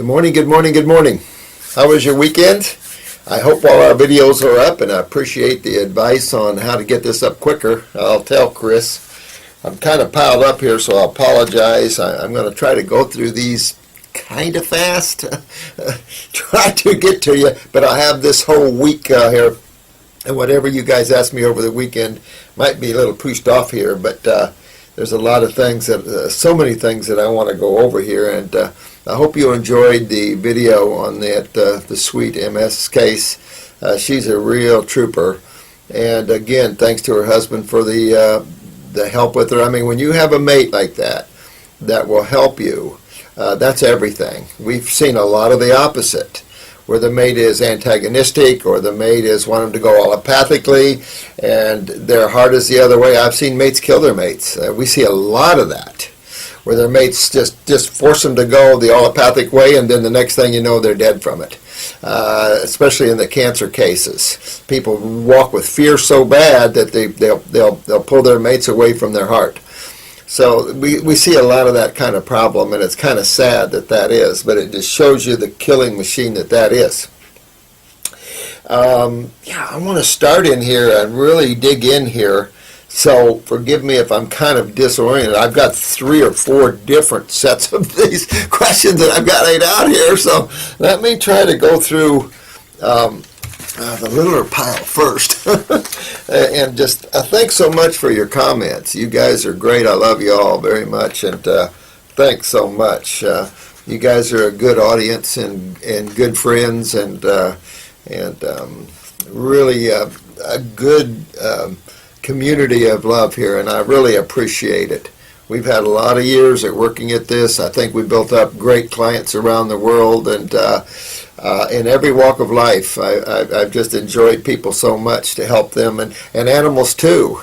Good morning, good morning, good morning. How was your weekend? I hope all our videos are up, and I appreciate the advice on how to get this up quicker. I'll tell Chris. I'm kind of piled up here, so I apologize. I'm going to try to go through these kind of fast. Try to get to you, but I have this whole week here, and whatever you guys asked me over the weekend might be a little pushed off here, but there's a lot of things, so many things that I want to go over here, and I hope you enjoyed the video on that the sweet MS case. She's a real trooper, and again, thanks to her husband for the help with her. I mean, when you have a mate like that will help you, that's everything. We've seen a lot of the opposite, where the mate is antagonistic or the mate is wanting to go allopathically and their heart is the other way. I've seen mates kill their mates. We see a lot of that, where their mates just force them to go the allopathic way, and then the next thing you know, they're dead from it. Especially in the cancer cases, people walk with fear so bad that they'll pull their mates away from their heart. So we see a lot of that kind of problem, and it's kind of sad that is, but it just shows you the killing machine that is. I want to start in here and really dig in here. So forgive me if I'm kind of disoriented. I've got 3 or 4 different sets of these questions that I've got laid out here. So let me try to go through the littler pile first. And just thanks so much for your comments. You guys are great. I love you all very much. And thanks so much. You guys are a good audience and good friends and really a good community of love here, and I really appreciate it. We've had a lot of years at working at this. I think we built up great clients around the world, and in every walk of life, I've just enjoyed people so much to help them, and animals too.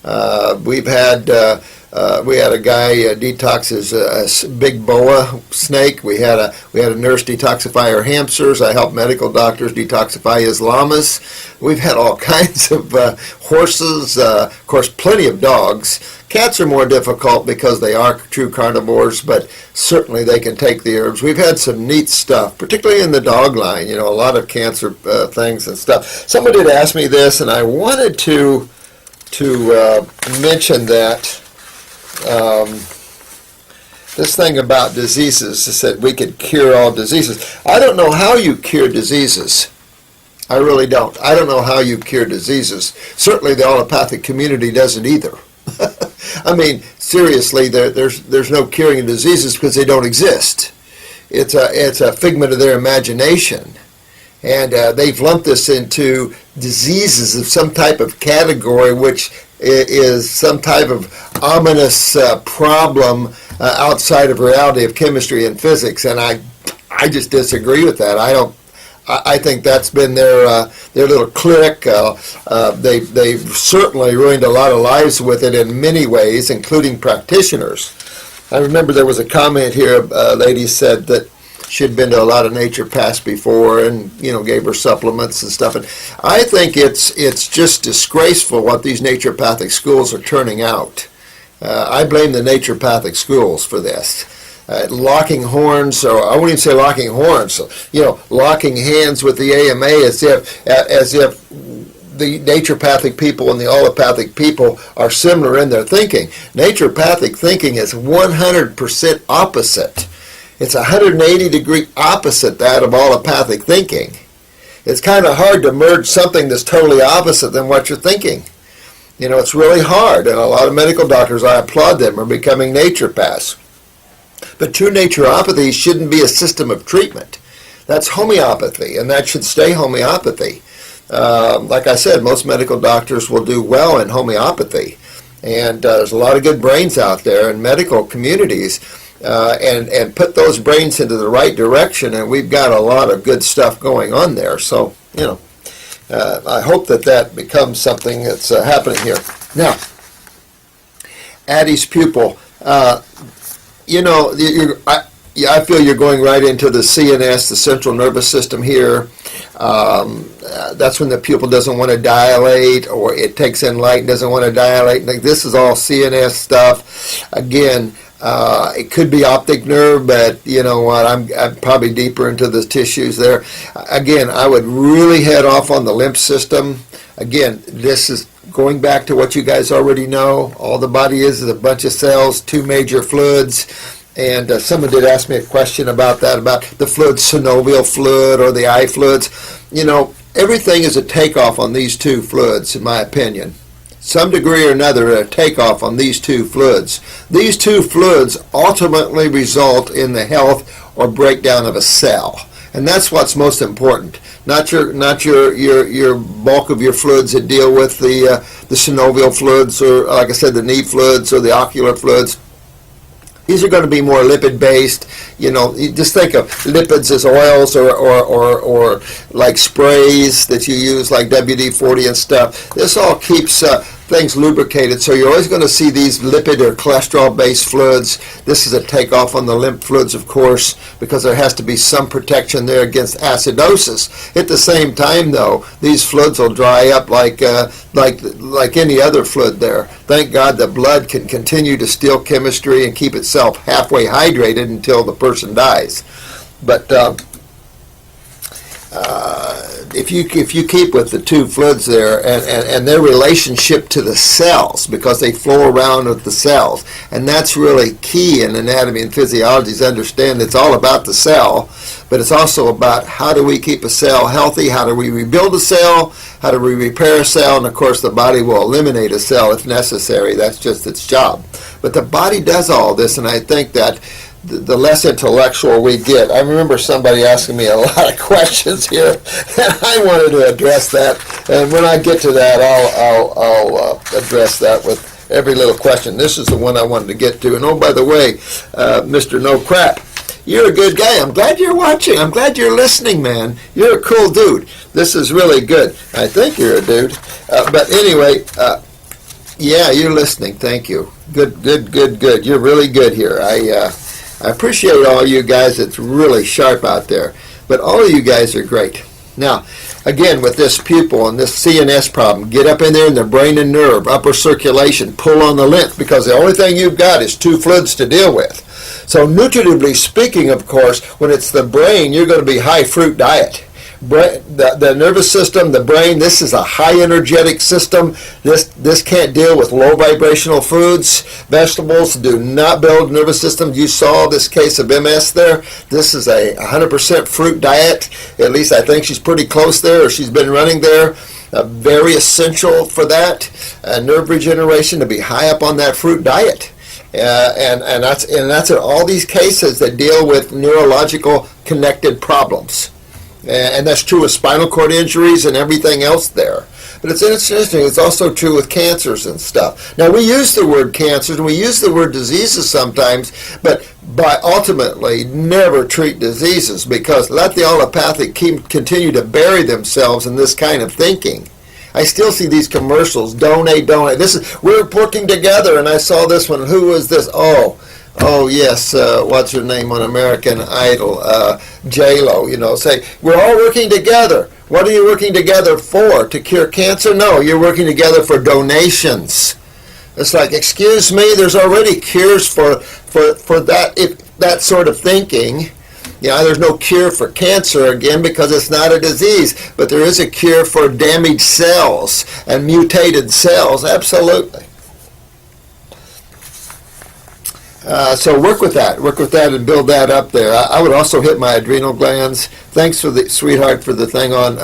We had a guy detox his big boa snake. We had a nurse detoxify her hamsters. I helped medical doctors detoxify his llamas. We've had all kinds of horses, of course, plenty of dogs. Cats are more difficult because they are true carnivores, but certainly they can take the herbs. We've had some neat stuff, particularly in the dog line. You know, a lot of cancer things and stuff. Someone did ask me this, and I wanted to mention that. This thing about diseases, it said we could cure all diseases. I don't know how you cure diseases. I really don't. I don't know how you cure diseases. Certainly the allopathic community doesn't either. I mean, seriously, there's no curing of diseases because they don't exist. It's a figment of their imagination. And they've lumped this into diseases of some type of category, which is some type of ominous problem outside of reality of chemistry and physics, and I just disagree with that. I think that's been their little clique. They've certainly ruined a lot of lives with it in many ways, including practitioners. I remember there was a comment here. A lady said that she had been to a lot of naturopaths before, and gave her supplements and stuff. And I think it's just disgraceful what these naturopathic schools are turning out. I blame the naturopathic schools for this. Locking horns, or I wouldn't even say locking horns. Locking hands with the AMA as if the naturopathic people and the allopathic people are similar in their thinking. Naturopathic thinking is 100% opposite. It's 180-degree opposite that of allopathic thinking. It's kind of hard to merge something that's totally opposite than what you're thinking. It's really hard, and a lot of medical doctors, I applaud them, are becoming naturopaths. But true naturopathy shouldn't be a system of treatment. That's homeopathy, and that should stay homeopathy. Like I said, most medical doctors will do well in homeopathy, and there's a lot of good brains out there in medical communities. And put those brains into the right direction, and we've got a lot of good stuff going on there. So, I hope that becomes something that's happening here. Now, Addie's pupil, I feel you're going right into the CNS, the central nervous system here. That's when the pupil doesn't want to dilate, or it takes in light and doesn't want to dilate. This is all CNS stuff. Again, It could be optic nerve, but you know what? I'm probably deeper into the tissues there. Again, I would really head off on the lymph system. Again, this is going back to what you guys already know. All the body is a bunch of cells, two major fluids. And someone did ask me a question about that, about the fluid, synovial fluid or the eye fluids. You know, everything is a takeoff on these two fluids, in my opinion. Some degree or another, a takeoff on these two fluids. These two fluids ultimately result in the health or breakdown of a cell. And that's what's most important. Not your bulk of your fluids that deal with the synovial fluids, or like I said, the knee fluids or the ocular fluids. These are going to be more lipid-based. You know, you just think of lipids as oils or like sprays that you use, like WD-40 and stuff. This all keeps things lubricated, so you're always going to see these lipid or cholesterol-based fluids. This is a takeoff on the lymph fluids, of course, because there has to be some protection there against acidosis. At the same time, though, these fluids will dry up like any other fluid there. Thank God the blood can continue to steal chemistry and keep itself halfway hydrated until the person dies. But if you keep with the two fluids there and their relationship to the cells, because they flow around with the cells, and that's really key in anatomy and physiology, is understand it's all about the cell, but it's also about how do we keep a cell healthy, how do we rebuild a cell, how do we repair a cell, and of course the body will eliminate a cell if necessary. That's just its job. But the body does all this, and I think that the less intellectual we get. I remember somebody asking me a lot of questions here, and I wanted to address that. And when I get to that, I'll address that with every little question. This is the one I wanted to get to. And oh, by the way, Mr. No Crap, you're a good guy. I'm glad you're watching. I'm glad you're listening, man. You're a cool dude. This is really good. I think you're a dude. But anyway, yeah, you're listening. Thank you. Good. You're really good here. I appreciate all you guys. It's really sharp out there. But all of you guys are great. Now, again, with this pupil and this CNS problem, get up in there in the brain and nerve, upper circulation, pull on the lymph, because the only thing you've got is two fluids to deal with. So nutritively speaking, of course, when it's the brain, you're going to be high fruit diet. The nervous system, the brain, this is a high energetic system. This can't deal with low vibrational foods. Vegetables do not build nervous system. You saw this case of MS there. This is a 100% fruit diet. At least I think she's pretty close there, or she's been running there. Very essential for that. Nerve regeneration, to be high up on that fruit diet. And that's in all these cases that deal with neurological connected problems. And that's true with spinal cord injuries and everything else there. But it's interesting, it's also true with cancers and stuff. Now, we use the word cancers and we use the word diseases sometimes, but by ultimately never treat diseases, because let the allopathic continue to bury themselves in this kind of thinking. I still see these commercials, donate. We're working together, and I saw this one. Who was this? Oh yes, what's her name on American Idol? J-Lo, say, we're all working together. What are you working together for? To cure cancer? No, you're working together for donations. It's like, excuse me, there's already cures for that sort of thinking. There's no cure for cancer, again, because it's not a disease, but there is a cure for damaged cells and mutated cells, absolutely. So work with that and build that up there. I would also hit my adrenal glands. Thanks for the sweetheart for the thing on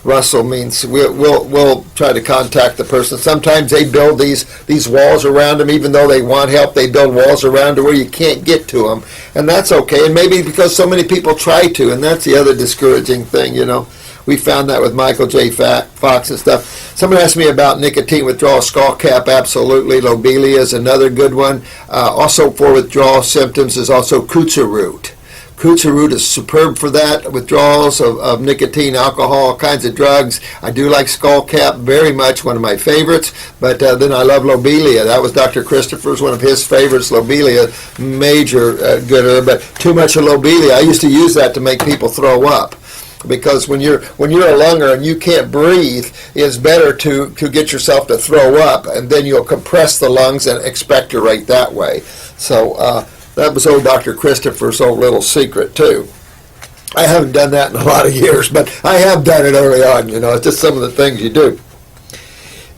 Russell. Means we'll try to contact the person. Sometimes they build these walls around them, even though they want help. They build walls around to where you can't get to them, and that's okay. And maybe because so many people try to, and that's the other discouraging thing. We found that with Michael J. Fox and stuff. Someone asked me about nicotine withdrawal, skull cap. Absolutely. Lobelia is another good one. Also for withdrawal symptoms is also kutsu root. Kutsu root is superb for that. Withdrawals of nicotine, alcohol, all kinds of drugs. I do like skull cap very much, one of my favorites. But then I love lobelia. That was Dr. Christopher's, one of his favorites. Lobelia, major good herb. But too much of lobelia. I used to use that to make people throw up. because when you're a lunger and you can't breathe, it's better to get yourself to throw up, and then you'll compress the lungs and expectorate that way. So that was old Dr. Christopher's old little secret too. I haven't done that in a lot of years, but I have done it early on. It's just some of the things you do.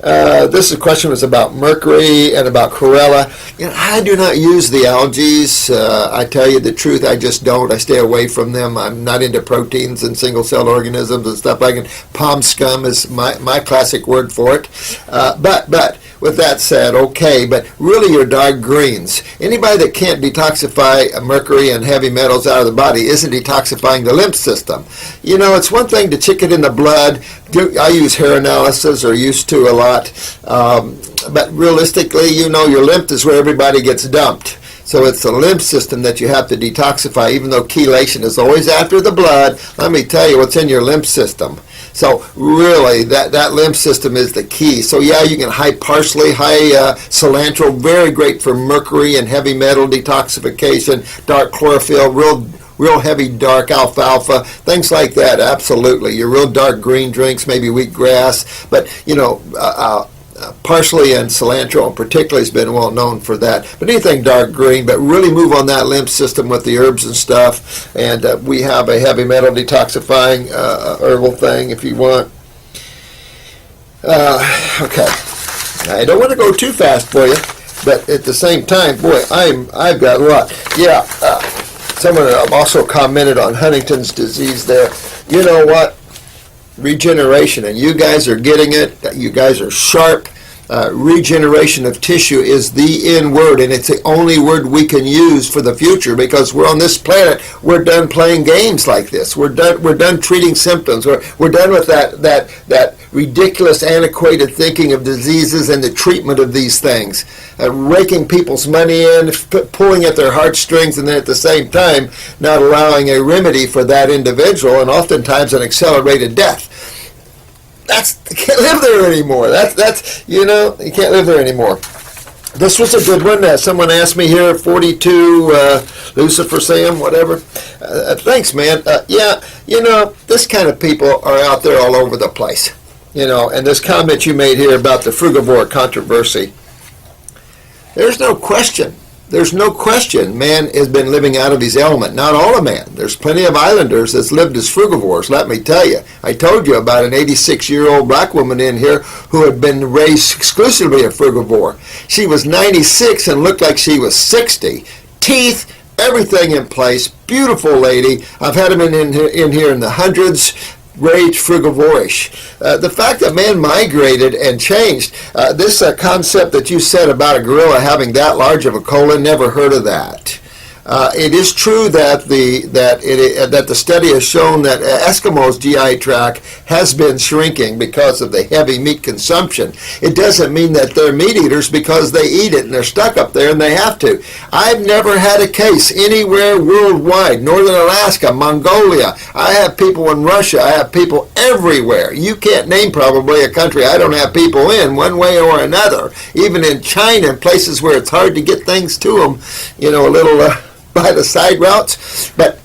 This question was about mercury and about chlorella. I do not use the algae. I tell you the truth, I just don't. I stay away from them. I'm not into proteins and single-celled organisms and stuff like that. Palm scum is my classic word for it. But with that said, okay, but really your dark greens. Anybody that can't detoxify mercury and heavy metals out of the body isn't detoxifying the lymph system. It's one thing to check it in the blood. I use hair analysis, or used to a lot. But realistically, your lymph is where everybody gets dumped. So it's the lymph system that you have to detoxify, even though chelation is always after the blood. Let me tell you what's in your lymph system. So really, that lymph system is the key. So yeah, you can high parsley, high cilantro, very great for mercury and heavy metal detoxification, dark chlorophyll, real heavy dark alfalfa, things like that, absolutely. Your real dark green drinks, maybe wheatgrass, but parsley and cilantro in particular has been well known for that. But anything dark green, but really move on that lymph system with the herbs and stuff. And we have a heavy metal detoxifying herbal thing if you want. Okay, I don't want to go too fast for you, but at the same time, boy, I've got a lot. Yeah, someone also commented on Huntington's disease there. You know what? Regeneration, and you guys are getting it. You guys are sharp. Regeneration of tissue is the in word, and it's the only word we can use for the future, because we're on this planet. We're done playing games like this. We're done treating symptoms. We're done with that ridiculous, antiquated thinking of diseases and the treatment of these things, raking people's money in, pulling at their heartstrings, and then at the same time not allowing a remedy for that individual, and oftentimes an accelerated death. You can't live there anymore. You can't live there anymore. This was a good one. Someone asked me here, 42, Lucifer Sam, whatever. Thanks, man. This kind of people are out there all over the place. And this comment you made here about the frugivore controversy, there's no question. There's no question man has been living out of his element. Not all of man. There's plenty of islanders that's lived as frugivores, let me tell you. I told you about an 86-year-old black woman in here who had been raised exclusively a frugivore. She was 96 and looked like she was 60. Teeth, everything in place. Beautiful lady. I've had them in here in the hundreds. Rage frugivorish. The fact that man migrated and changed, this concept that you said about a gorilla having that large of a colon, never heard of that. It is true that the study has shown that Eskimos' GI tract has been shrinking because of the heavy meat consumption. It doesn't mean that they're meat eaters because they eat it and they're stuck up there and they have to. I've never had a case anywhere worldwide, Northern Alaska, Mongolia. I have people in Russia. I have people everywhere. You can't name probably a country I don't have people in one way or another. Even in China, in places where it's hard to get things to them, a little by the side routes, but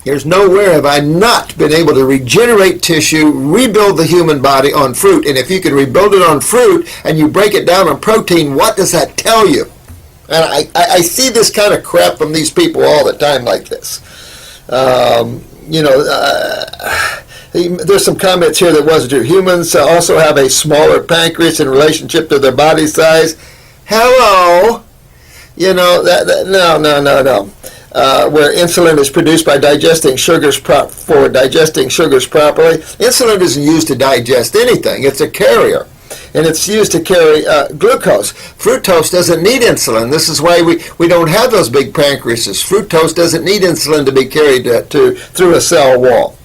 there's nowhere have I not been able to regenerate tissue, rebuild the human body on fruit. And if you can rebuild it on fruit and you break it down on protein, what does that tell you? And I see this kind of crap from these people all the time like this. There's some comments here that wasn't true. Humans also have a smaller pancreas in relationship to their body size. Hello? No. Where insulin is produced by digesting sugars for digesting sugars properly. Insulin isn't used to digest anything. It's a carrier. And it's used to carry glucose. Fructose doesn't need insulin. This is why we don't have those big pancreases. Fructose doesn't need insulin to be carried through a cell wall.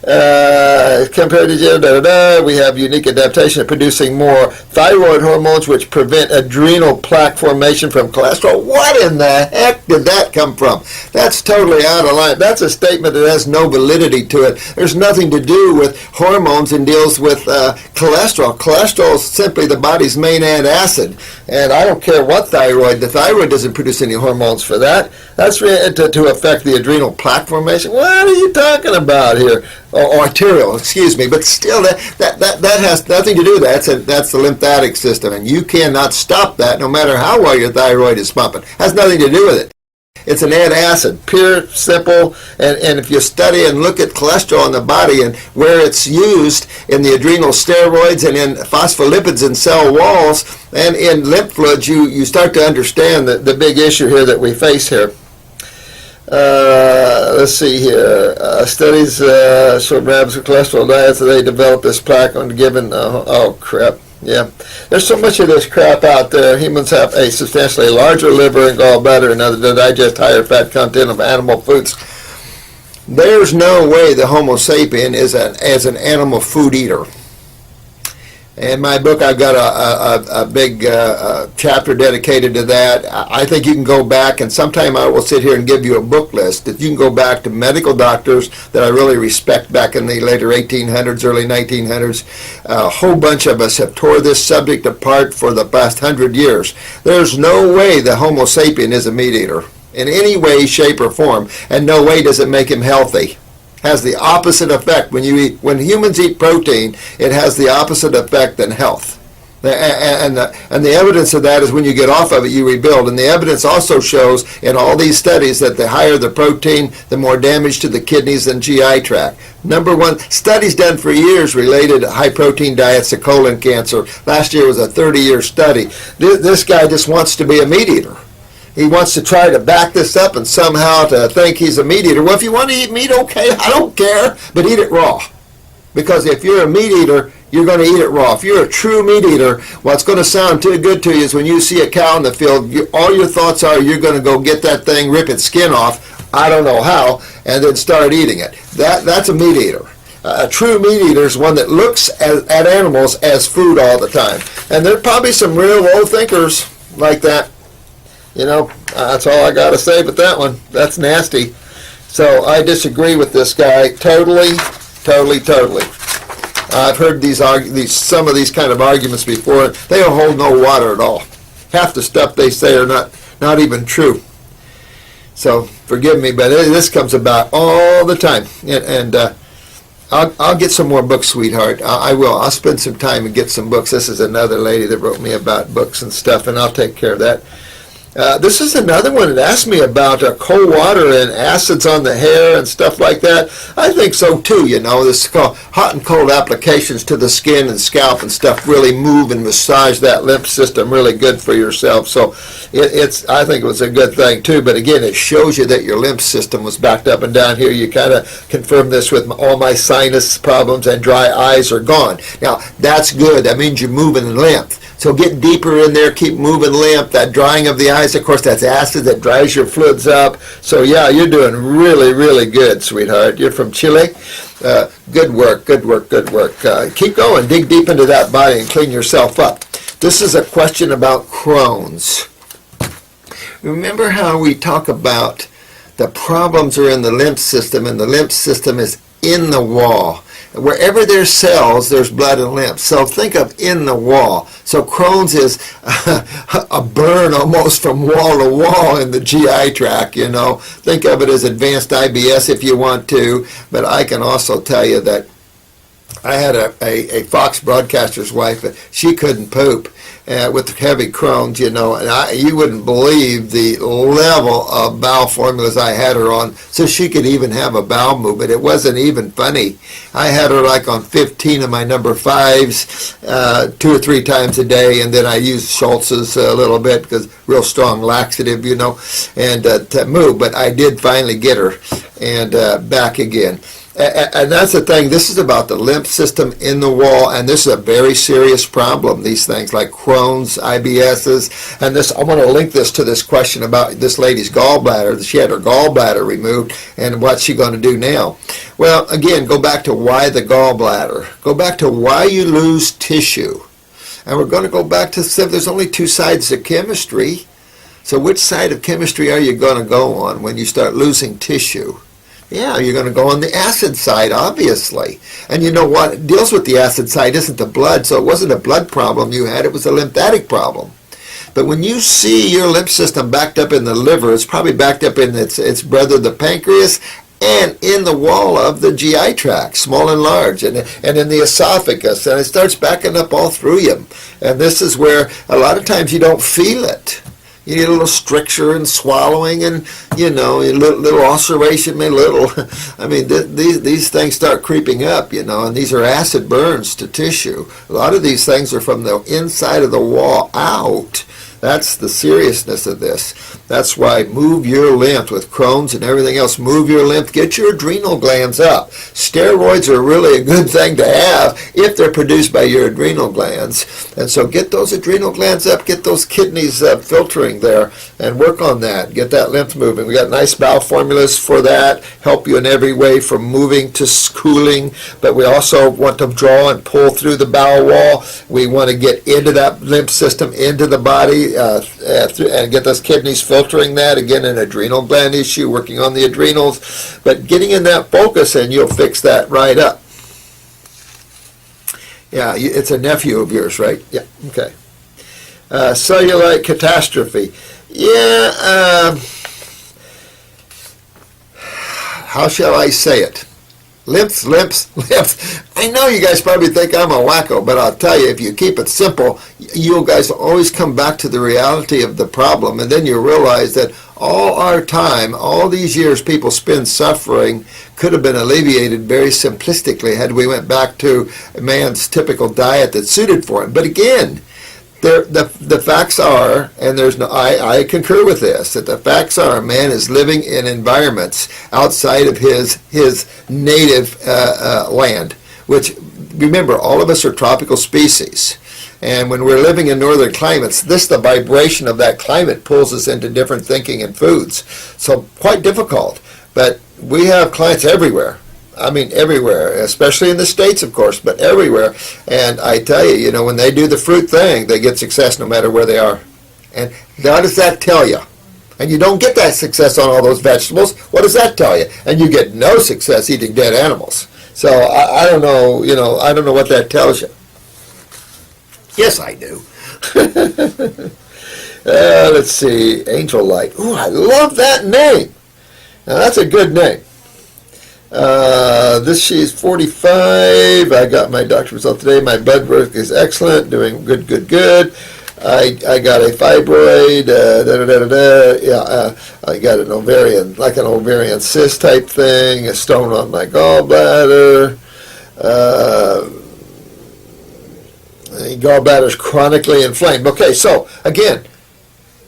Compared to we have unique adaptation of producing more thyroid hormones, which prevent adrenal plaque formation from cholesterol. What in the heck did that come from? That's totally out of line. That's a statement that has no validity to it. There's nothing to do with hormones and deals with cholesterol. Cholesterol is simply the body's main antacid, and I don't care what thyroid. The thyroid doesn't produce any hormones for that. That's to affect the adrenal plaque formation. What are you talking about here? or arterial, excuse me, but still that has nothing to do with that. That's the lymphatic system, and you cannot stop that no matter how well your thyroid is pumping. Has nothing to do with it. It's an antacid, pure, simple, and if you study and look at cholesterol in the body and where it's used in the adrenal steroids and in phospholipids in cell walls and in lymph fluids, you start to understand the big issue here that we face here. Let's see here. Studies show rabbits with cholesterol diets, so they develop this plaque on given. Oh crap! Yeah, there's so much of this crap out there. Humans have a substantially larger liver and gallbladder and other to digest higher fat content of animal foods. There's no way the Homo sapien is as an animal food eater. In my book, I've got a big chapter dedicated to that. I think you can go back, and sometime I will sit here and give you a book list that you can go back to medical doctors that I really respect back in the later 1800s, early 1900s. A whole bunch of us have tore this subject apart for the past 100 years. There's no way the Homo sapien is a meat eater in any way, shape, or form, and no way does it make him healthy. Has the opposite effect. When humans eat protein, it has the opposite effect than health. And the evidence of that is when you get off of it, you rebuild. And the evidence also shows in all these studies that the higher the protein, the more damage to the kidneys and GI tract. Number one, studies done for years related high protein diets to colon cancer. Last year was a 30-year study. This guy just wants to be a meat eater. He wants to try to back this up and somehow to think he's a meat eater. Well, if you want to eat meat, okay, I don't care, but eat it raw. Because if you're a meat eater, you're going to eat it raw. If you're a true meat eater, what's going to sound too good to you is when you see a cow in the field, all your thoughts are you're going to go get that thing, rip its skin off, I don't know how, and then start eating it. That's a meat eater. A true meat eater is one that looks at animals as food all the time. And there are probably some real low thinkers like that. You know, that's all I got to say with that one. That's nasty. So I disagree with this guy totally. I've heard some of these kind of arguments before. They don't hold no water at all. Half the stuff they say are not even true. So forgive me, but this comes about all the time. And I'll get some more books, sweetheart. I will. I'll spend some time and get some books. This is another lady that wrote me about books and stuff, and I'll take care of that. This is another one that asked me about cold water and acids on the hair and stuff like that. I think so too, you know. This is called hot and cold applications to the skin and scalp and stuff really move and massage that lymph system really good for yourself. So I think it was a good thing too. But again, it shows you that your lymph system was backed up and down here. You kind of confirm this with all my sinus problems and dry eyes are gone. Now, that's good. That means you're moving in lymph. So get deeper in there, keep moving lymph. That drying of the eyes, of course, that's acid that dries your fluids up. So yeah, you're doing really, really good, sweetheart. You're from Chile. Good work. Keep going. Dig deep into that body and clean yourself up. This is a question about Crohn's. Remember how we talk about the problems are in the lymph system, and the lymph system is in the wall. Wherever there's cells, there's blood and lymph. So think of in the wall. So Crohn's is a burn almost from wall to wall in the GI tract, you know. Think of it as advanced IBS if you want to. But I can also tell you that I had a Fox broadcaster's wife. She couldn't poop with heavy Crohn's, you know, and you wouldn't believe the level of bowel formulas I had her on, so she could even have a bowel movement. It wasn't even funny. I had her like on 15 of my number 5s 2 or 3 times a day, and then I used Schultz's a little bit because real strong laxative, you know, and to move. But I did finally get her and back again. And that's the thing. This is about the lymph system in the wall, and this is a very serious problem. These things like Crohn's, IBSs, and this. I want to link this to this question about this lady's gallbladder. She had her gallbladder removed, and what's she going to do now? Well, again, go back to why the gallbladder. Go back to why you lose tissue, and we're going to go back to there's only 2 sides of chemistry. So which side of chemistry are you going to go on when you start losing tissue? Yeah, you're going to go on the acid side, obviously. And you know what deals with the acid side isn't the blood, so it wasn't a blood problem you had, it was a lymphatic problem. But when you see your lymph system backed up in the liver, it's probably backed up in its brother, the pancreas, and in the wall of the GI tract, small and large, and in the esophagus, and it starts backing up all through you. And this is where a lot of times you don't feel it. You need a little stricture and swallowing, and a little ulceration, I mean, these things start creeping up, and these are acid burns to tissue. A lot of these things are from the inside of the wall out. That's the seriousness of this. That's why move your lymph with Crohn's and everything else. Move your lymph. Get your adrenal glands up. Steroids are really a good thing to have if they're produced by your adrenal glands. And so get those adrenal glands up. Get those kidneys filtering there and work on that. Get that lymph moving. We got nice bowel formulas for that. Help you in every way from moving to cooling. But we also want to draw and pull through the bowel wall. We want to get into that lymph system, into the body. And get those kidneys filtering that. Again, an adrenal gland issue, working on the adrenals. But getting in that focus, and you'll fix that right up. Yeah, it's a nephew of yours, right? Yeah, okay. Cellulite catastrophe. Yeah, how shall I say it? Lymphs. I know you guys probably think I'm a wacko, but I'll tell you, if you keep it simple, you guys always come back to the reality of the problem, and then you realize that all our time, all these years people spend suffering could have been alleviated very simplistically had we went back to man's typical diet that suited for him. But again, the facts are, and I concur with this, that the facts are man is living in environments outside of his native land, which, remember, all of us are tropical species. And when we're living in northern climates, the vibration of that climate pulls us into different thinking and foods. So quite difficult. But we have clients everywhere. I mean, everywhere, especially in the States, of course, but everywhere. And I tell you, when they do the fruit thing, they get success no matter where they are. And what does that tell you? And you don't get that success on all those vegetables. What does that tell you? And you get no success eating dead animals. So I don't know, I don't know what that tells you. Yes, I do. Let's see, Angel Light. Ooh, I love that name. Now, that's a good name. She's 45. I got my doctor's result today. My blood work is excellent. Doing good. I got a fibroid. I got an ovarian cyst type thing. A stone on my gallbladder. Gallbladder's chronically inflamed. Okay, so again,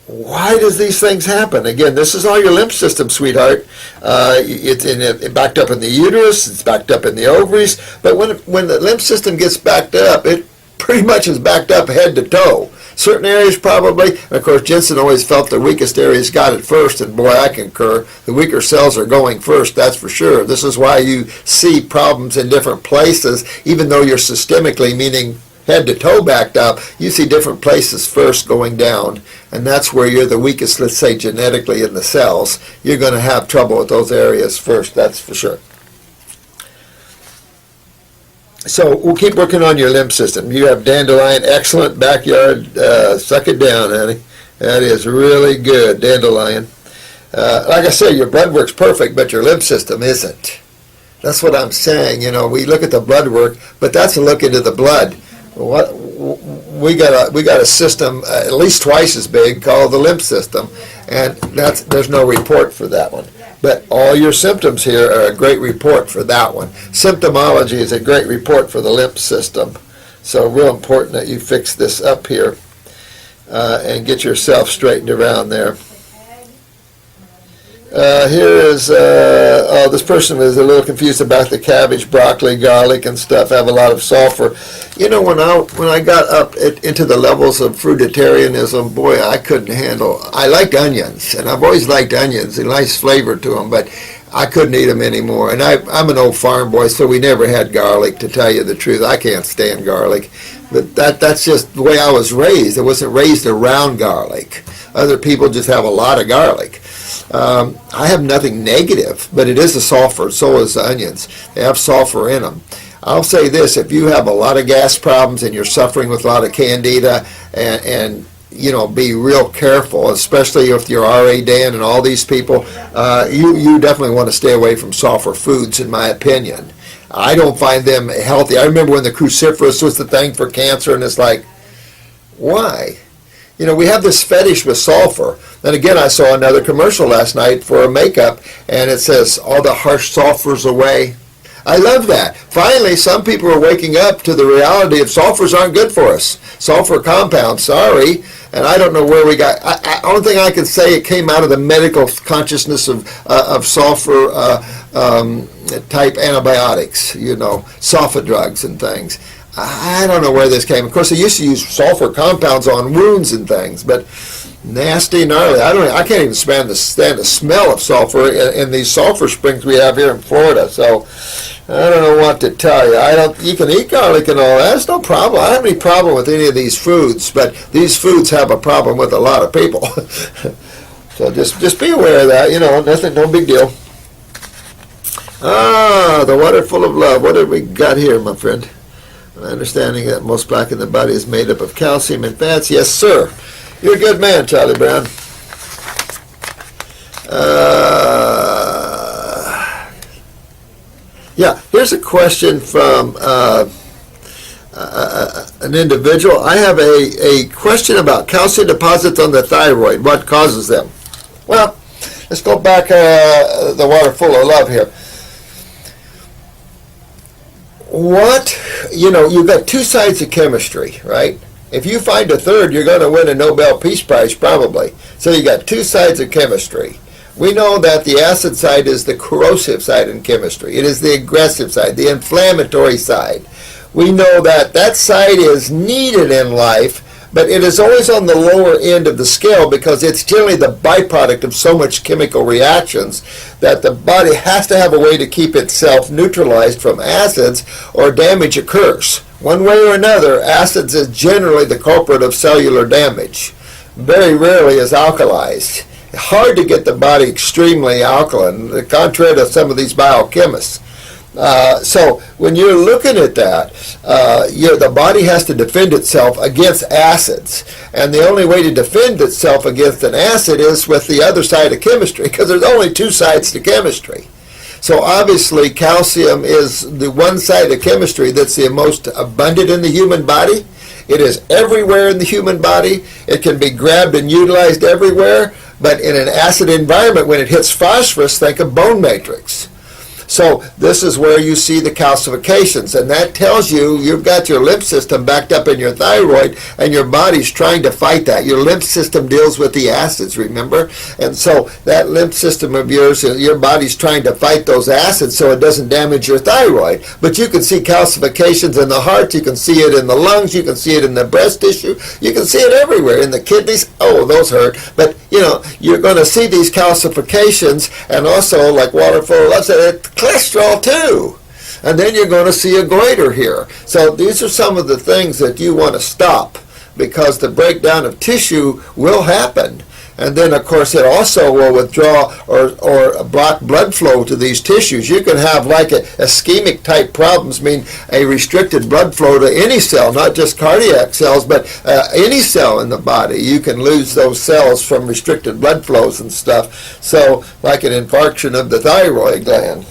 why does these things happen? Again, this is all your lymph system, sweetheart. It's backed up in the uterus. It's backed up in the ovaries. But when the lymph system gets backed up, it pretty much is backed up head to toe. Certain areas probably, and of course Jensen always felt the weakest areas got it first, and boy, I concur. The weaker cells are going first, that's for sure. This is why you see problems in different places, even though you're systemically, meaning head to toe backed up, you see different places first going down, and that's where you're the weakest, let's say genetically in the cells. You're going to have trouble with those areas first, that's for sure. So we'll keep working on your lymph system. You have dandelion, excellent backyard. Suck it down, honey. That is really good, dandelion. Like I said, your blood work's perfect, but your lymph system isn't. That's what I'm saying. We look at the blood work, but that's a look into the blood. We got a system at least twice as big called the lymph system, and there's no report for that one. But all your symptoms here are a great report for that one. Symptomology is a great report for the lymph system. So real important that you fix this up here and get yourself straightened around there. Here is, this person is a little confused about the cabbage, broccoli, garlic, and stuff. Have a lot of sulfur. When I got up into the levels of fruitarianism, boy, I couldn't handle. I liked onions, and I've always liked onions, a nice flavor to them, but I couldn't eat them anymore. And I'm an old farm boy, so we never had garlic, to tell you the truth. I can't stand garlic. But that's just the way I was raised. I wasn't raised around garlic. Other people just have a lot of garlic. I have nothing negative, but it is a sulfur, so is the onions. They have sulfur in them. I'll say this, if you have a lot of gas problems and you're suffering with a lot of candida and be real careful, especially if you're R.A. Dan and all these people. You definitely want to stay away from sulfur foods, in my opinion. I don't find them healthy. I remember when the cruciferous was the thing for cancer, and it's like, why? We have this fetish with sulfur. Then again, I saw another commercial last night for a makeup, and it says, all the harsh sulfurs away. I love that. Finally, some people are waking up to the reality of sulfurs aren't good for us. Sulfur compounds, sorry. And I don't know where we got. Only thing I can say, it came out of the medical consciousness of sulfur type antibiotics, sulfa drugs and things. I don't know where this came. Of course, they used to use sulfur compounds on wounds and things, but nasty, gnarly. I can't even stand the smell of sulfur in these sulfur springs we have here in Florida. So I don't know what to tell you. You can eat garlic and all that. That's no problem. I don't have any problem with any of these foods, but these foods have a problem with a lot of people. So just be aware of that. Nothing, no big deal. The water full of love. What have we got here, my friend? My understanding that most plaque in the body is made up of calcium and fats. Yes, sir. You're a good man, Charlie Brown. Here's a question from an individual. I have a question about calcium deposits on the thyroid. What causes them? Well, let's go back the water full of love here. You've got two sides of chemistry, right? If you find a third, you're going to win a Nobel Peace Prize, probably. So you got two sides of chemistry. We know that the acid side is the corrosive side in chemistry. It is the aggressive side, the inflammatory side. We know that side is needed in life, but it is always on the lower end of the scale because it's generally the byproduct of so much chemical reactions that the body has to have a way to keep itself neutralized from acids or damage occurs. One way or another, acids is generally the culprit of cellular damage. Very rarely is alkalized. Hard to get the body extremely alkaline, contrary to some of these biochemists. So when you're looking at that, the body has to defend itself against acids. And the only way to defend itself against an acid is with the other side of chemistry, because there's only two sides to chemistry. So obviously calcium is the one side of chemistry that's the most abundant in the human body. It is everywhere in the human body. It can be grabbed and utilized everywhere. But in an acid environment, when it hits phosphorus, think of bone matrix. So this is where you see the calcifications, and that tells you you've got your lymph system backed up in your thyroid, and your body's trying to fight that. Your lymph system deals with the acids, remember? And so that lymph system of yours, your body's trying to fight those acids so it doesn't damage your thyroid. But you can see calcifications in the heart, you can see it in the lungs, you can see it in the breast tissue, you can see it everywhere, in the kidneys. Oh, those hurt. But, you're going to see these calcifications, and also, like water full of love said, cholesterol too. And then you're going to see a goiter here. So these are some of the things that you want to stop, because the breakdown of tissue will happen. And then, of course, it also will withdraw or block blood flow to these tissues. You can have like ischemic type problems, mean a restricted blood flow to any cell, not just cardiac cells, but any cell in the body. You can lose those cells from restricted blood flows and stuff. So like an infarction of the thyroid gland.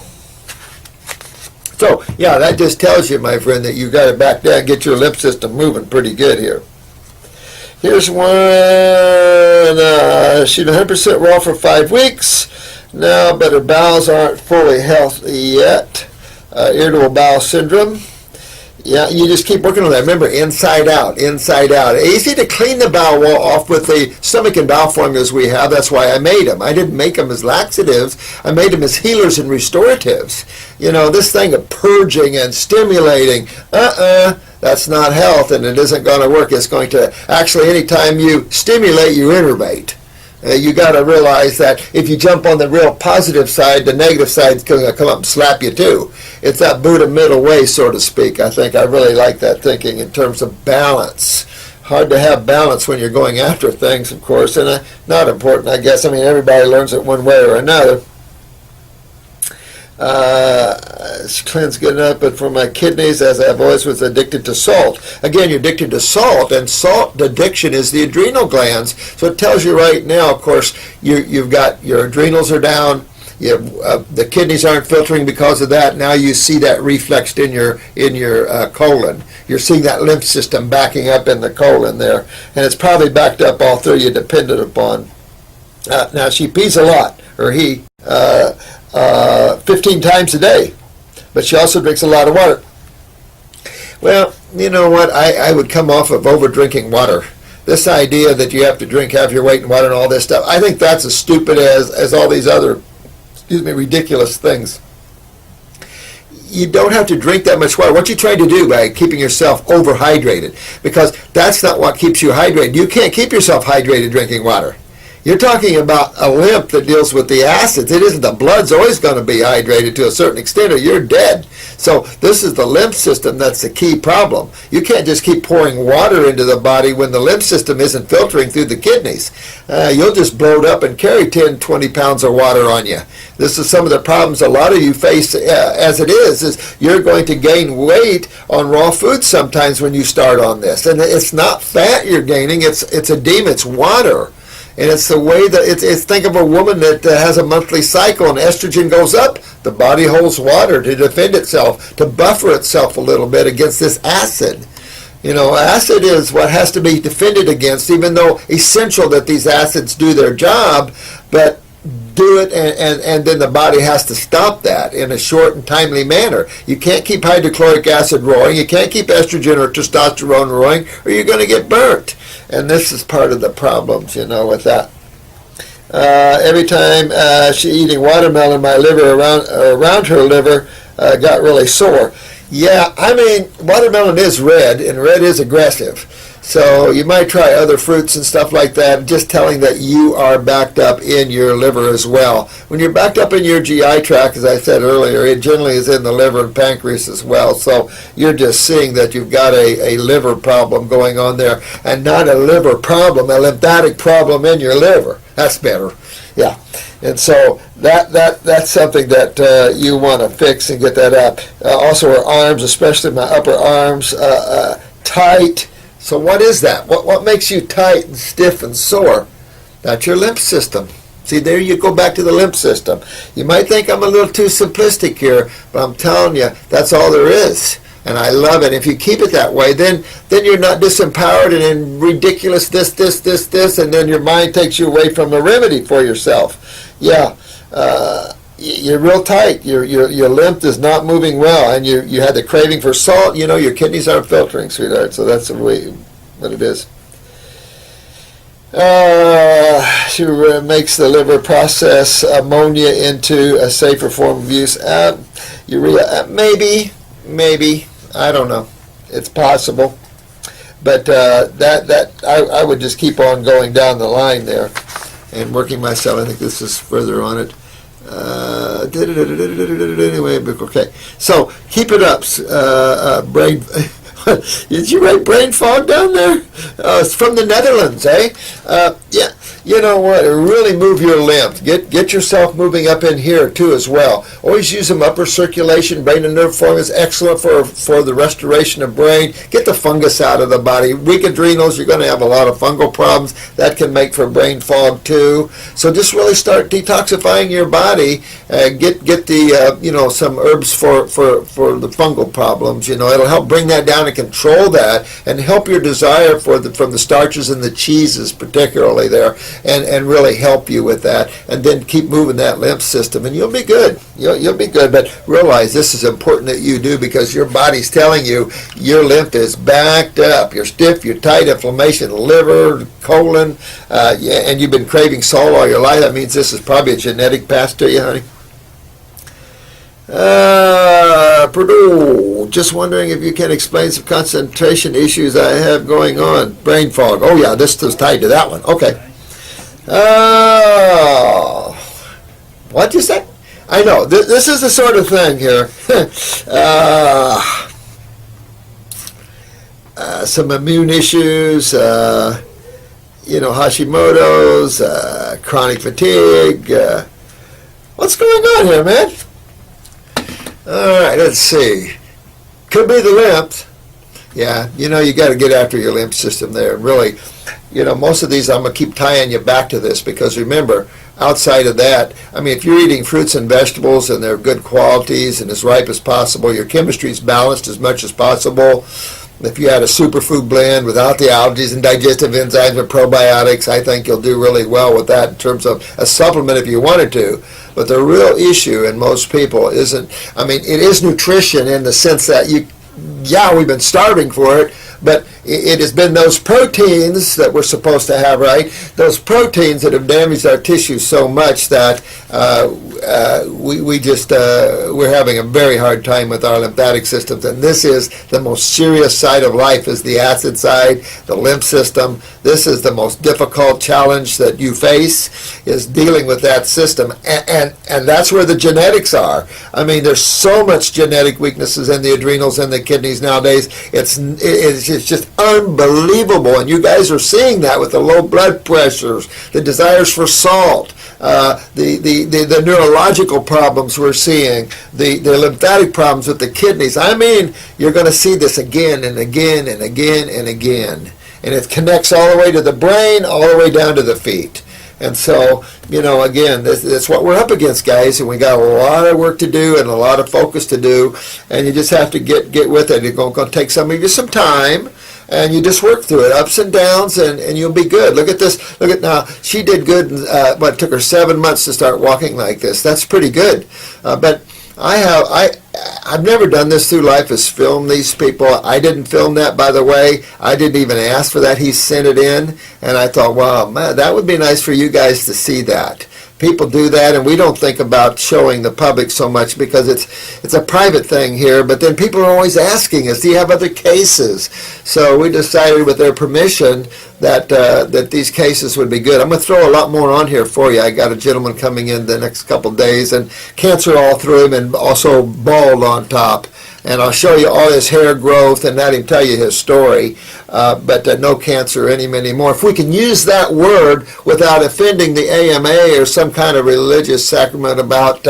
So, yeah, that just tells you, my friend, that you got to back down, get your lymph system moving pretty good here. Here's one, she's 100% raw for 5 weeks now, but her bowels aren't fully healthy yet. Irritable bowel syndrome. Yeah, you just keep working on that. Remember, inside out, inside out. Easy to clean the bowel wall off with the stomach and bowel formulas we have. That's why I made them. I didn't make them as laxatives. I made them as healers and restoratives. This thing of purging and stimulating, that's not health, and it isn't going to work. It's going to, actually, anytime you stimulate, you innervate. You got to realize that if you jump on the real positive side, the negative side is going to come up and slap you too. It's that Buddha middle way, so to speak. I think I really like that thinking in terms of balance. Hard to have balance when you're going after things, of course, and not important, I guess. I mean, everybody learns it one way or another. Cleanse good enough, but for my kidneys, as I've always was addicted to salt. Again, you're addicted to salt, and salt addiction is the adrenal glands. So it tells you right now, of course, you've got your adrenals are down. The kidneys aren't filtering because of that. Now you see that reflexed in your colon. You're seeing that lymph system backing up in the colon there, and it's probably backed up all through you, dependent upon. Now she pees a lot, or he, 15 times a day, but she also drinks a lot of water. Well, you know what? I would come off of over drinking water. This idea that you have to drink half your weight in water and all this stuff, I think that's as stupid as all these other ridiculous things. You don't have to drink that much water. What you try to do by keeping yourself overhydrated, because that's not what keeps you hydrated. You can't keep yourself hydrated drinking water. You're talking about a lymph that deals with the acids. It isn't the blood's always going to be hydrated to a certain extent or you're dead. So this is the lymph system that's the key problem. You can't just keep pouring water into the body when the lymph system isn't filtering through the kidneys. You'll just bloat up and carry 10, 20 pounds of water on you. This is some of the problems a lot of you face as it is you're going to gain weight on raw food sometimes when you start on this. And it's not fat you're gaining, it's edema, it's water. And it's the way that it's think of a woman that has a monthly cycle and estrogen goes up. The body holds water to defend itself, to buffer itself a little bit against this acid. You know, acid is what has to be defended against, even though essential that these acids do their job, but do it and then the body has to stop that in a short and timely manner. You can't keep hydrochloric acid roaring, you can't keep estrogen or testosterone roaring, or you're going to get burnt. And this is part of the problems, you know, with that. Every time she eating watermelon, my liver around her liver got really sore. Yeah, I mean, watermelon is red, and red is aggressive. So you might try other fruits and stuff like that, just telling that you are backed up in your liver as well. When you're backed up in your GI tract, as I said earlier, it generally is in the liver and pancreas as well. So you're just seeing that you've got a liver problem going on there, and not a liver problem, a lymphatic problem in your liver. That's better. Yeah. And so that's something that you want to fix and get that up. Also our arms, especially my upper arms, tight. So what is that? What makes you tight and stiff and sore? That's your lymph system. See, there you go back to the lymph system. You might think I'm a little too simplistic here, but I'm telling you, that's all there is. And I love it. If you keep it that way, then you're not disempowered and in ridiculous this, and then your mind takes you away from a remedy for yourself. Yeah, you're real tight. Your lymph is not moving well, and you had the craving for salt. You know, your kidneys aren't filtering, sweetheart. So that's the way what it is. She makes the liver process ammonia into a safer form of use. Urea, maybe. I don't know. It's possible. But I would just keep on going down the line there and working myself. I think this is further on it. Anyway, okay. So keep it up. Brain. Did you write brain fog down there? It's from the Netherlands, eh? Yeah. You know what? Really move your lymph. Get yourself moving up in here too as well. Always use some upper circulation. Brain and nerve flowing is excellent for the restoration of brain. Get the fungus out of the body. Weak adrenals, you're going to have a lot of fungal problems. That can make for brain fog too. So just really start detoxifying your body. Get the some herbs for the fungal problems. You know, it'll help bring that down and control that, and help your desire from the starches and the cheeses particularly there. And really help you with that, and then keep moving that lymph system, and you'll be good. You'll be good, but realize this is important that you do, because your body's telling you your lymph is backed up. You're stiff, you're tight, inflammation, liver, colon, and you've been craving salt all your life. That means this is probably a genetic past to you, honey. Purdue, just wondering if you can explain some concentration issues I have going on. Brain fog. Oh yeah, this is tied to that one. Okay. What'd you say? I know. This is the sort of thing here. Some immune issues, Hashimoto's, chronic fatigue. What's going on here, man? All right, let's see. Could be the lymph. Yeah, you got to get after your lymph system there. And really, most of these, I'm going to keep tying you back to this because remember, outside of that, I mean, if you're eating fruits and vegetables and they're good qualities and as ripe as possible, your chemistry is balanced as much as possible. If you had a superfood blend without the allergies and digestive enzymes and probiotics, I think you'll do really well with that in terms of a supplement if you wanted to. But the real issue in most people isn't, I mean, it is nutrition in the sense that we've been starving for it, but it has been those proteins that we're supposed to have, right? Those proteins that have damaged our tissues so much that we're having a very hard time with our lymphatic systems, and this is the most serious side of life, is the acid side, the lymph system. This is the most difficult challenge that you face, is dealing with that system, and that's where the genetics are. I mean, there's so much genetic weaknesses in the adrenals and the kidneys nowadays. It's just unbelievable, and you guys are seeing that with the low blood pressures, the desires for salt, the neurological problems we're seeing, the lymphatic problems with the kidneys. I mean, you're going to see this again and again and again and again. And it connects all the way to the brain, all the way down to the feet. And so, again, that's what we're up against, guys, and we got a lot of work to do and a lot of focus to do, and you just have to get with it. It's going to take some of you some time, and you just work through it, ups and downs, and you'll be good. Look at this. Look at now. She did good. It took her 7 months to start walking like this. That's pretty good. But I've never done this through life, is film these people. I didn't film that, by the way. I didn't even ask for that. He sent it in, and I thought, wow, man, that would be nice for you guys to see that. People do that, and we don't think about showing the public so much because it's a private thing here, but then people are always asking us, do you have other cases? So we decided with their permission that these cases would be good. I'm going to throw a lot more on here for you. I got a gentleman coming in the next couple days, and cancer all through him and also bald on top. And I'll show you all his hair growth and let him tell you his story, but no cancer anymore. If we can use that word without offending the AMA or some kind of religious sacrament about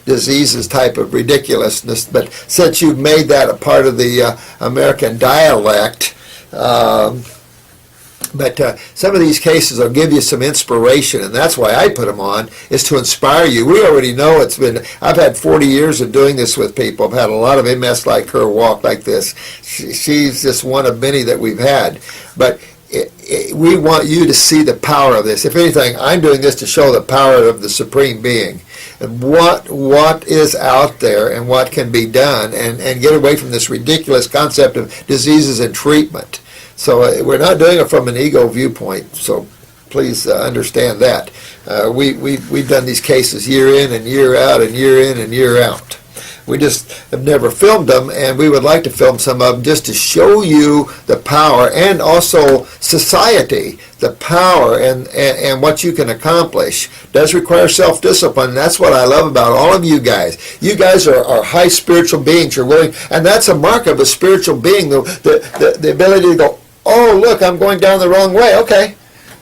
diseases type of ridiculousness, but since you've made that a part of the American dialect, but some of these cases will give you some inspiration, and that's why I put them on, is to inspire you. We already know I've had 40 years of doing this with people. I've had a lot of MS like her walk like this. She's just one of many that we've had. But we want you to see the power of this. If anything, I'm doing this to show the power of the Supreme Being and what is out there and what can be done, and get away from this ridiculous concept of diseases and treatment. So we're not doing it from an ego viewpoint, so please understand that. We've done these cases year in and year out and year in and year out. We just have never filmed them, and we would like to film some of them just to show you the power, and also society, the power and what you can accomplish. It does require self-discipline, and that's what I love about all of you guys. You guys are high spiritual beings. You're willing, and that's a mark of a spiritual being, the ability to go, oh, look, I'm going down the wrong way. Okay,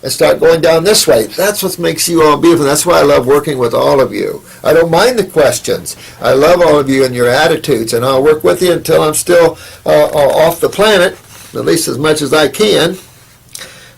and start going down this way. That's what makes you all beautiful. That's why I love working with all of you. I don't mind the questions. I love all of you and your attitudes, and I'll work with you until I'm still off the planet, at least as much as I can.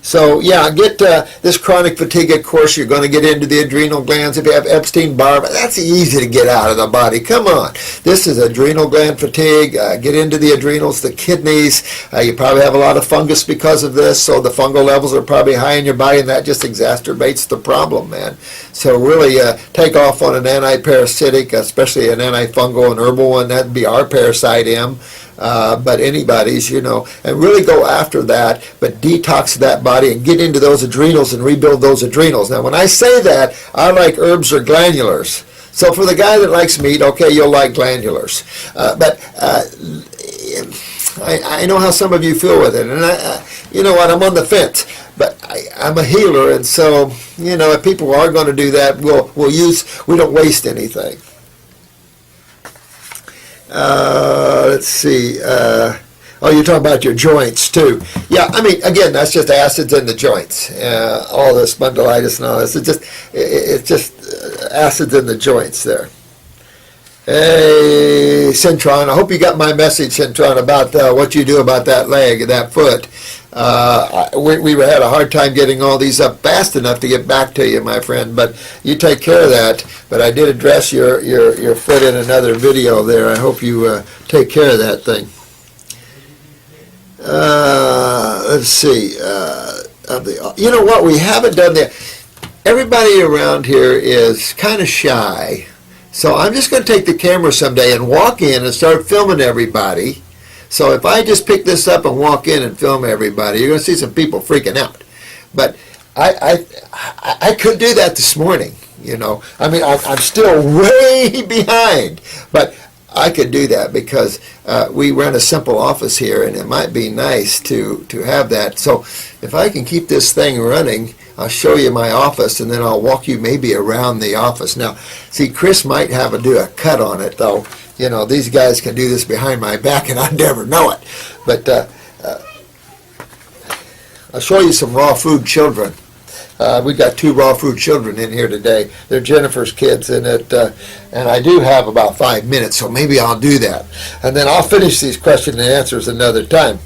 So, yeah, get this chronic fatigue, of course. You're going to get into the adrenal glands. If you have Epstein-Barr, that's easy to get out of the body. Come on. This is adrenal gland fatigue. Get into the adrenals, the kidneys. You probably have a lot of fungus because of this, so the fungal levels are probably high in your body, and that just exacerbates the problem, man. So really take off on an anti-parasitic, especially an antifungal, an herbal one. That'd be our Parasite M. But anybody's, and really go after that, but detox that body and get into those adrenals and rebuild those adrenals. Now, when I say that, I like herbs or glandulars. So for the guy that likes meat, okay, you'll like glandulars. But I know how some of you feel with it, and you know what, I'm on the fence. But I'm a healer, and so, if people are going to do that, we don't waste anything. Let's see. You're talking about your joints too. Yeah, I mean, again, that's just acids in the joints. All this spondylitis and all this. It's just acids in the joints there. Hey, Centron, I hope you got my message, Centron, about what you do about that leg and that foot. We had a hard time getting all these up fast enough to get back to you, my friend, but you take care of that. But I did address your foot in another video there. I hope you take care of that thing. Let's see. You know what? We haven't done that. Everybody around here is kind of shy. So I'm just going to take the camera someday and walk in and start filming everybody. So if I just pick this up and walk in and film everybody, you're going to see some people freaking out. But I could do that this morning, you know. I mean, I'm still way behind, but I could do that because we run a simple office here, and it might be nice to have that. So if I can keep this thing running, I'll show you my office, and then I'll walk you maybe around the office. Now, see, Chris might have to do a cut on it, though. You know, these guys can do this behind my back, and I never know it. But I'll show you some raw food children. We've got 2 raw food children in here today. They're Jennifer's kids, and I do have about 5 minutes, so maybe I'll do that. And then I'll finish these question and answers another time.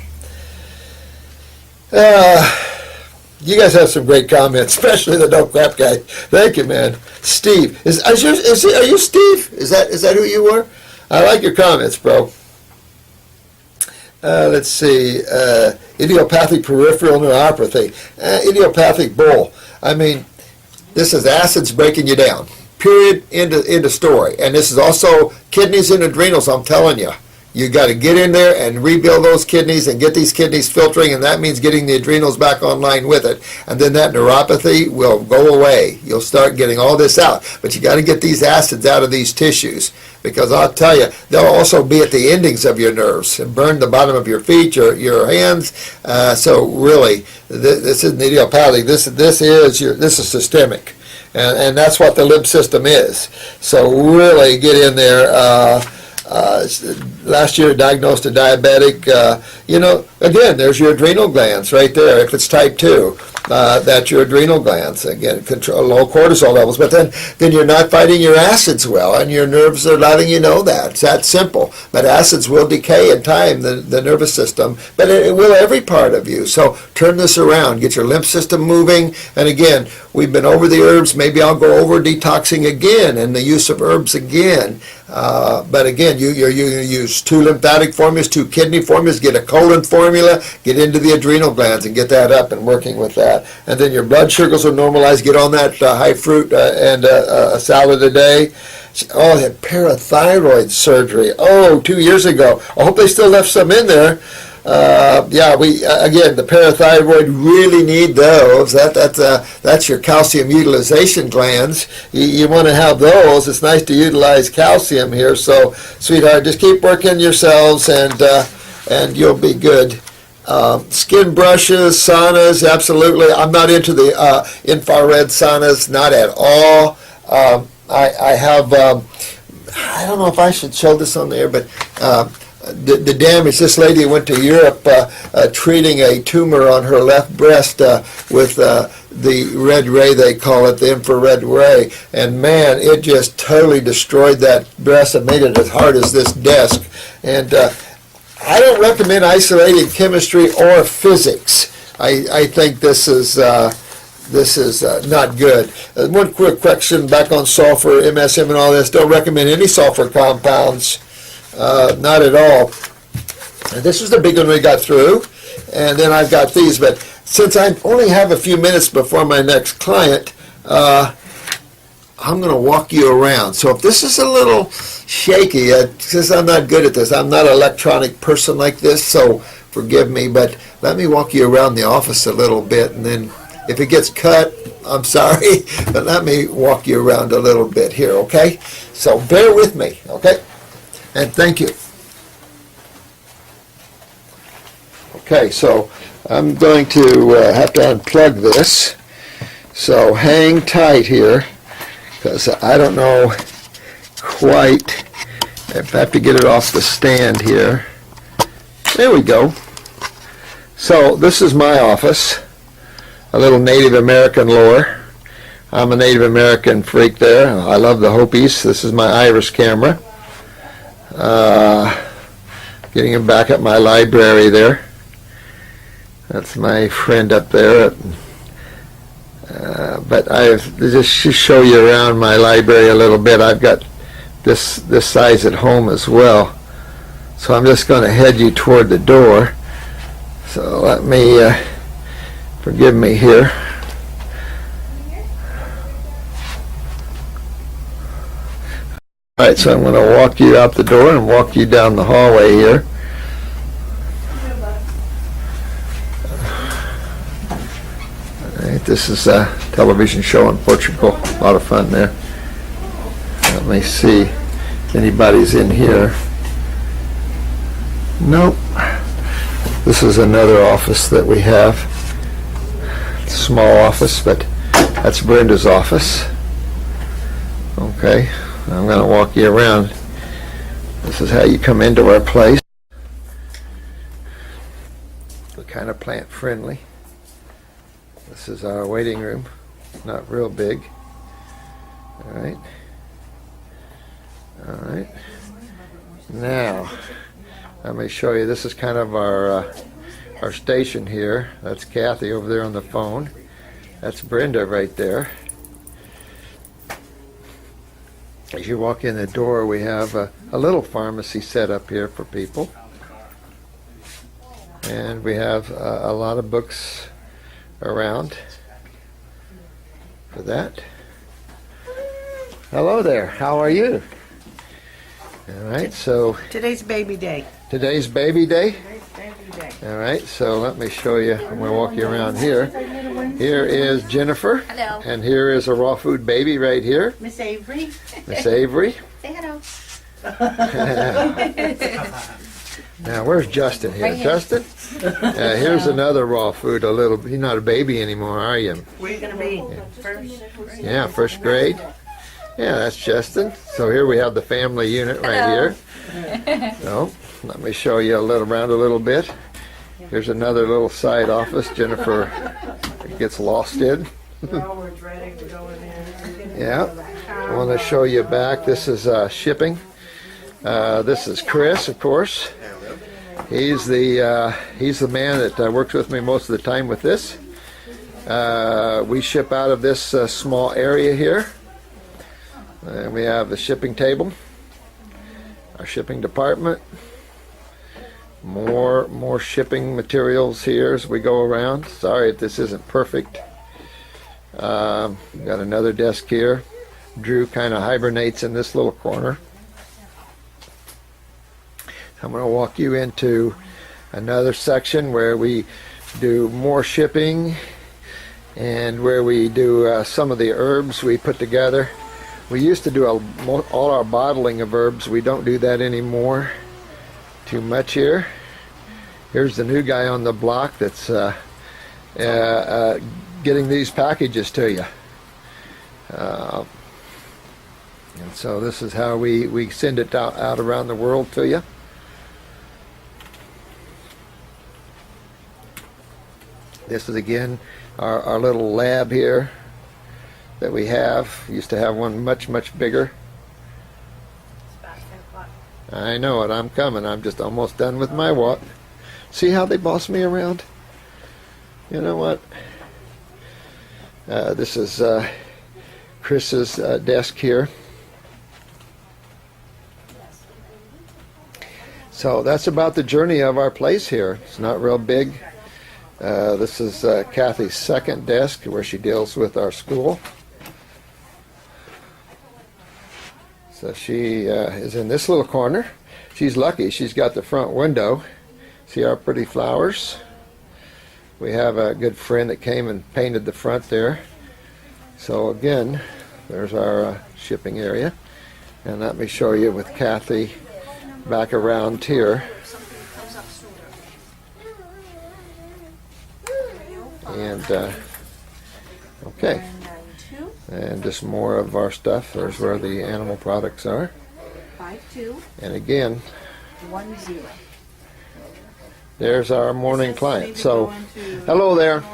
You guys have some great comments, especially the no crap guy. Thank you, man. Steve, are you Steve? Is that who you were? I like your comments, bro. Let's see. Idiopathic peripheral neuropathy. Idiopathic bull. I mean, this is acids breaking you down. Period. End of story. And this is also kidneys and adrenals, I'm telling you. You got to get in there and rebuild those kidneys and get these kidneys filtering, and that means getting the adrenals back online with it. And then that neuropathy will go away. You'll start getting all this out. But you got to get these acids out of these tissues, because I'll tell you, they'll also be at the endings of your nerves and burn the bottom of your feet, your hands. So really, this isn't idiopathic. This is systemic, and that's what the lymph system is. So really get in there. Last year diagnosed a diabetic, again, there's your adrenal glands right there. If it's type 2, that's your adrenal glands. Again, control low cortisol levels. But then you're not fighting your acids well, and your nerves are letting you know that. It's that simple. But acids will decay in time, the nervous system, but it will every part of you. So turn this around. Get your lymph system moving. And again, we've been over the herbs. Maybe I'll go over detoxing again and the use of herbs again. But again, you use 2 lymphatic formulas, 2 kidney formulas, get a colon formula, get into the adrenal glands and get that up and working with that. And then your blood sugars will normalize, get on that high fruit and a salad a day. Oh, they had parathyroid surgery. 2 years ago. I hope they still left some in there. Again, the parathyroid, really need those. That's your calcium utilization glands. You want to have those. It's nice to utilize calcium here. So, sweetheart, just keep working yourselves, and you'll be good. Skin brushes, saunas, absolutely. I'm not into the infrared saunas, not at all. I have. I don't know if I should show this on there, but. The damage, this lady went to Europe treating a tumor on her left breast with the red ray, they call it, the infrared ray, and man, it just totally destroyed that breast and made it as hard as this desk. And I don't recommend isolating chemistry or physics. I think this is not good. One quick question back on sulfur, MSM and all this. Don't recommend any sulfur compounds. Not at all. And this is the big one we got through, and then I've got these. But since I only have a few minutes before my next client, I'm going to walk you around. So if this is a little shaky, because I'm not good at this, I'm not an electronic person like this, so forgive me, but let me walk you around the office a little bit, and then if it gets cut, I'm sorry, but let me walk you around a little bit here, okay? So bear with me, okay? And thank you. Okay, so I'm going to have to unplug this. So hang tight here, because I don't know quite if I have to get it off the stand here. There we go. So this is my office, a little Native American lore. I'm a Native American freak there. I love the Hopis. This is my iris camera. Getting him back at my library there. That's my friend up there. But I've just show you around my library a little bit. I've got this size at home as well. So I'm just going to head you toward the door. So let me, forgive me here. All right, so I'm going to walk you out the door and walk you down the hallway here. All right, this is a television show in Portugal. A lot of fun there. Let me see if anybody's in here. Nope. This is another office that we have. It's a small office, but that's Brenda's office. Okay. I'm going to walk you around. This is how you come into our place. We're kind of plant friendly. This is our waiting room. Not real big. All right. All right. Now, let me show you. This is kind of our station here. That's Kathy over there on the phone. That's Brenda right there. As you walk in the door, we have a little pharmacy set up here for people. And we have a lot of books around for that. Hello there. How are you? All right, so Today's baby day. today's baby day. Today's baby day. All right, so let me show you. I'm going to walk you around here. Here is Jennifer. Hello. And here is a raw food baby right here. Miss Avery. Miss Avery. Say hello. Now, where's Justin here? Right here. Justin? Here's another raw food. You're not a baby anymore, are you? Where you gonna be? First. Yeah, first grade. Yeah, that's Justin. So here we have the family unit right here. So let me show you around a little bit. Here's another little side office Jennifer gets lost in. We're always ready to go in there. Yeah, I want to show you back. This is shipping. This is Chris, of course. He's the man that works with me most of the time with this. We ship out of this small area here. And we have the shipping table, our shipping department. More shipping materials here as we go around. Sorry if this isn't perfect. Got another desk here. Drew kind of hibernates in this little corner. I'm going to walk you into another section where we do more shipping and where we do some of the herbs we put together. We used to do all our bottling of herbs. We don't do that anymore. Too much here. Here's the new guy on the block that's getting these packages to you. And so this is how we send it out around the world to you. This is again our little lab here that we have. We used to have one much bigger. I know it. I'm coming. I'm just almost done with my walk. See how they boss me around? You know what? This is Chris's desk here. So that's about the journey of our place here. It's not real big. This is Kathy's second desk where she deals with our school. So she is in this little corner. She's lucky. She's got the front window. See our pretty flowers? We have a good friend that came and painted the front there. So again, there's our shipping area. And let me show you with Kathy back around here. And okay. And just more of our stuff. There's where the animal products are. 5210. And again, there's our morning client. So, hello there.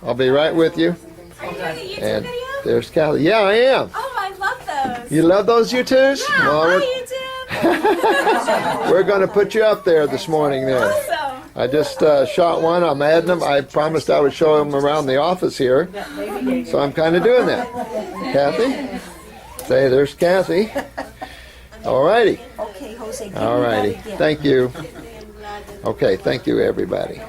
I'll be right with you. Are you doing a YouTube And video? there's Kathy. Yeah, I am. Oh, I love those. You love those YouTubes? Yeah, Well, hi, we're- YouTube. We're going to put you up there this morning then. I just shot one. I'm adding them. I promised I would show them around the office here. So I'm kind of doing that. Kathy? Say, there's Kathy. All righty. Okay, Jose. All righty. Thank you. Okay, thank you, everybody.